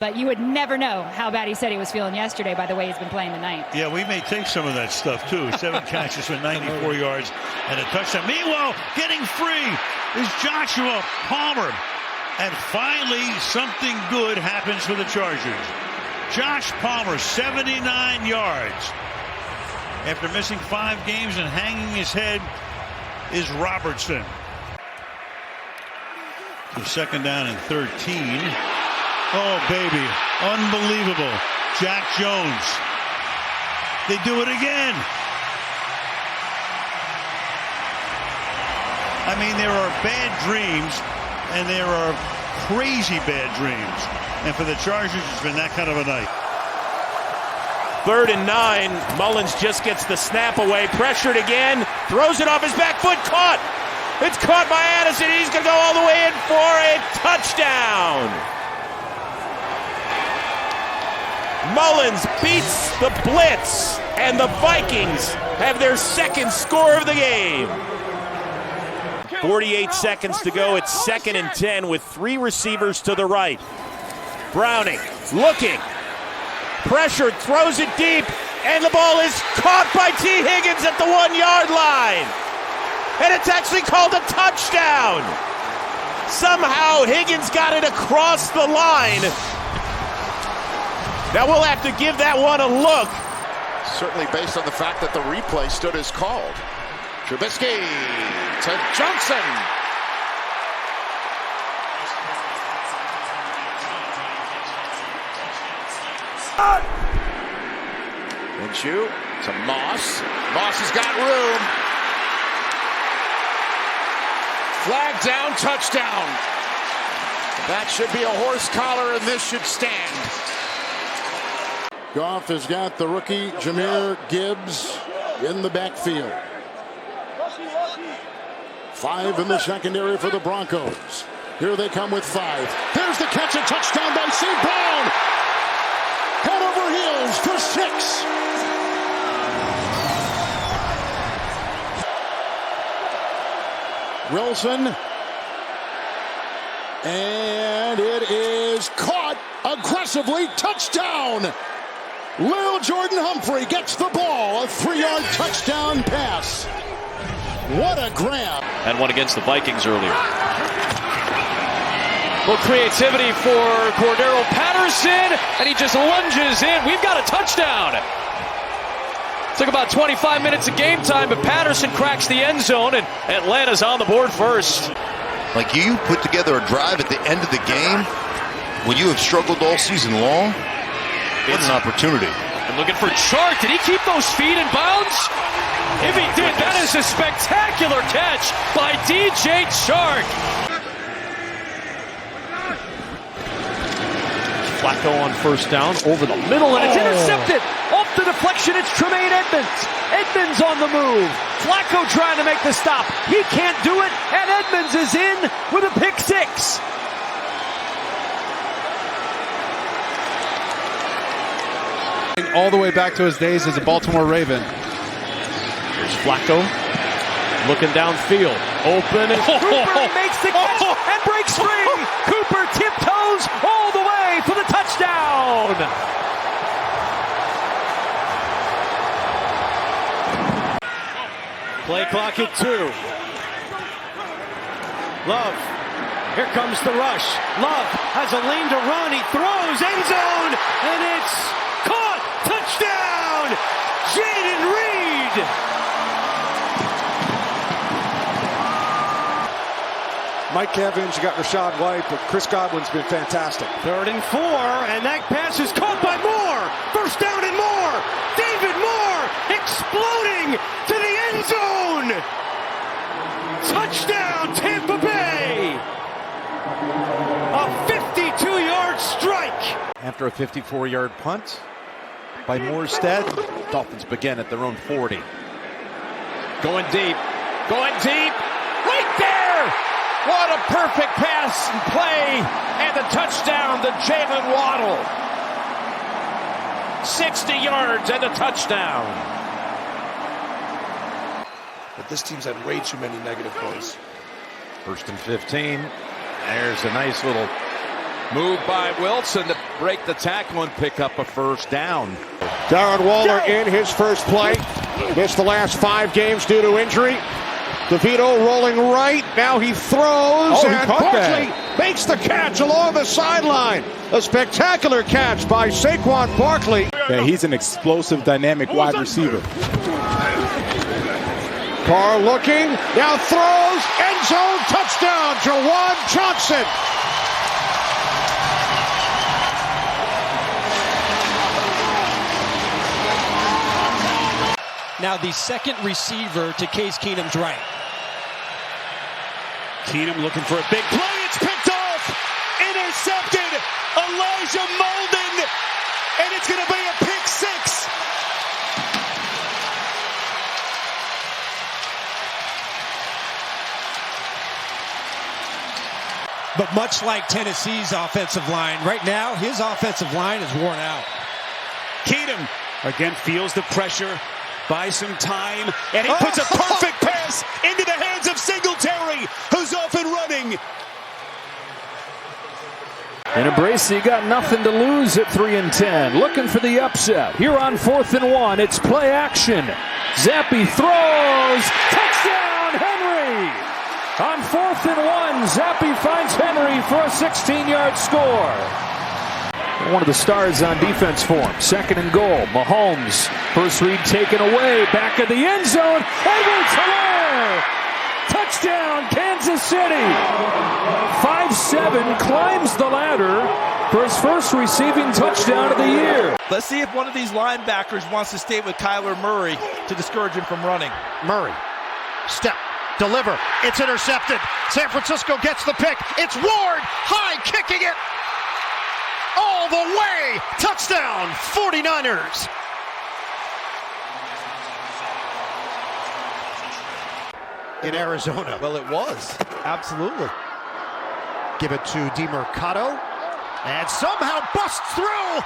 But you would never know how bad he said he was feeling yesterday by the way he's been playing tonight. Yeah, we may take some of that stuff, too. 7 catches for 94 yards and a touchdown. Meanwhile, getting free is Joshua Palmer. And finally, something good happens for the Chargers. Josh Palmer, 79 yards. After missing 5 games and hanging his head is Robertson. So 2nd down and 13. Oh, baby. Unbelievable. Jack Jones. They do it again. I mean, there are bad dreams, and there are crazy bad dreams. And for the Chargers, it's been that kind of a night. 3rd and 9. Mullins just gets the snap away. Pressured again. Throws it off his back foot. Caught. It's caught by Addison. He's going to go all the way in for a touchdown. Mullins beats the blitz, and the Vikings have their 2nd score of the game. 48 seconds to go. It's 2nd and 10 with 3 receivers to the right. Browning looking. Pressured, throws it deep, and the ball is caught by T. Higgins at the 1-yard line. And it's actually called a touchdown. Somehow Higgins got it across the line. Now we'll have to give that one a look. Certainly based on the fact that the replay stood as called. Trubisky to Johnson. Minshew to Moss. Moss has got room. Flag down, touchdown. That should be a horse collar, and this should stand. Goff has got the rookie Jahmyr Gibbs in the backfield. 5 in the secondary for the Broncos. Here they come with 5. There's the catch, a touchdown by St. Brown. Head over heels for 6. Wilson. And it is caught aggressively. Touchdown. Lil Jordan Humphrey gets the ball. A 3-yard touchdown pass. What a grab. And one against the Vikings earlier. Little creativity for Cordero Patterson, and he just lunges in. We've got a touchdown. Took about 25 minutes of game time, but Patterson cracks the end zone, and Atlanta's on the board first. Like you put together a drive at the end of the game when you have struggled all season long. It's an opportunity. And looking for Chark. Did he keep those feet in bounds? If he did, that is a spectacular catch by DJ Chark. Flacco on 1st down, over the middle, and it's intercepted. Off the deflection, it's Tremaine Edmunds. Edmunds on the move. Flacco trying to make the stop. He can't do it, and Edmunds is in with a pick 6. All the way back to his days as a Baltimore Raven. Here's Flacco looking downfield. Open, and Cooper makes the catch and breaks free. Cooper tiptoes all the way for the touchdown. Play clock at 2. Love. Here comes the rush. Love has a lane to run. He throws, end zone, and it's caught. Touchdown! Jaden Reed! Mike Evans, you got Rashad White, but Chris Godwin's been fantastic. 3rd and 4, and that pass is caught by Moore. 1st down and more. David Moore exploding to the end zone. Touchdown, Tampa Bay. A 52-yard strike. After a 54-yard punt by Morstead, Dolphins begin at their own 40. Going deep, right there! What a perfect pass and play, and the touchdown to Jalen Waddle. 60 yards and a touchdown. But this team's had way too many negative plays. 1st and 15. There's a nice little Move by Wilson to break the tackle and pick up a first down. Darren Waller in his first play. Missed the last 5 games due to injury. DeVito rolling right. Now he throws. And Barkley makes the catch along the sideline. A spectacular catch by Saquon Barkley. Yeah, he's an explosive, dynamic wide receiver. Carr looking. Now throws. End zone touchdown. Jawan Johnson. Now the second receiver to Case Keenum's right. Keenum looking for a big play. It's picked off. Intercepted. Elijah Molden. And it's going to be a pick 6. But much like Tennessee's offensive line, right now his offensive line is worn out. Keenum again feels the pressure. Buys some time, and he puts a perfect pass into the hands of Singletary, who's off and running. And Embrace got nothing to lose at 3-10. Looking for the upset. Here on 4th and 1, it's play action. Zappe throws. Touchdown, Henry! On 4th and 1, Zappe finds Henry for a 16-yard score. One of the stars on defense for him. 2nd and goal. Mahomes. First read taken away. Back of the end zone. Edwards-Helaire! Touchdown, Kansas City. 5'7", climbs the ladder for his first receiving touchdown of the year. Let's see if one of these linebackers wants to stay with Kyler Murray to discourage him from running. Murray. Step. Deliver. It's intercepted. San Francisco gets the pick. It's Ward. High kicking it. All the way! Touchdown, 49ers! In Arizona. Well, it was. Absolutely. Give it to DeMercado. And somehow busts through!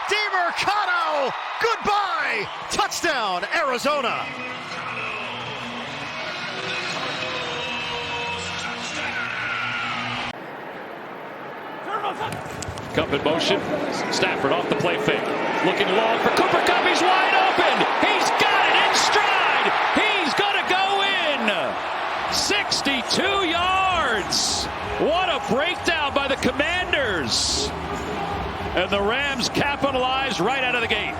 DeMercado! Goodbye! Touchdown, Arizona! Cup in motion. Stafford off the play fake. Looking long for Cooper Kupp. He's wide open. He's got it in stride. He's going to go in. 62 yards. What a breakdown by the Commanders. And the Rams capitalized right out of the gate.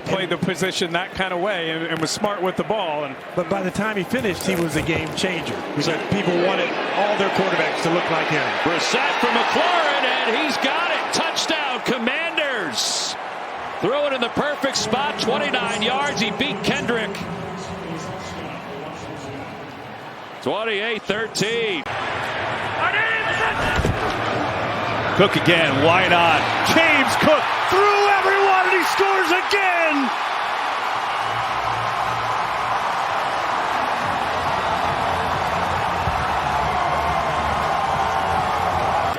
Played the position that kind of way and was smart with the ball. But by the time he finished, he was a game changer. People wanted all their quarterbacks to look like him. Brissett for McLaurin, and he's got it. Touchdown, Commanders. Throw it in the perfect spot, 29 yards. He beat Kendrick. 28-13. Cook again, why not? James Cook through everyone, and he scores again!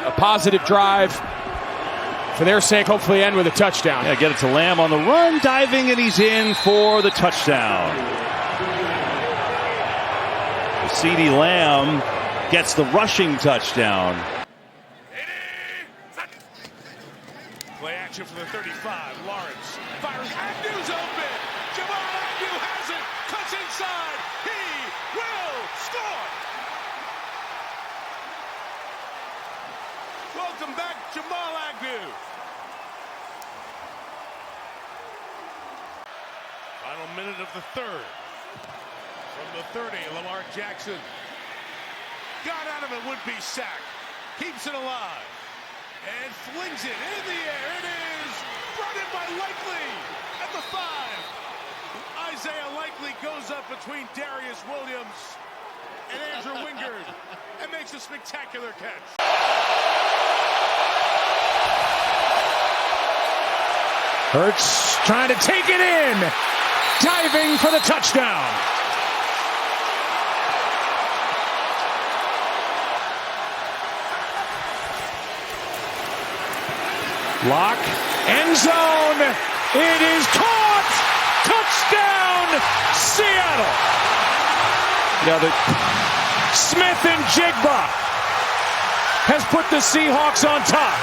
A positive drive. For their sake, hopefully end with a touchdown. Yeah, get it to Lamb on the run, diving, and he's in for the touchdown. CeeDee Lamb gets the rushing touchdown. Play action for the 35. Lawrence fires. Agnew's open. Jamal Agnew has it. Cuts inside. He will score. Welcome back, Jamal Agnew. Final minute of the third. From the 30, Lamar Jackson got out of a would-be sack. Keeps it alive. And flings it in the air. It is brought in by Likely at the 5. Isaiah Likely goes up between Darius Williams and Andrew Wingard and makes a spectacular catch. Hurts trying to take it in. Diving for the touchdown. Lock, end zone, it is caught! Touchdown, Seattle! Smith and Jigba has put the Seahawks on top.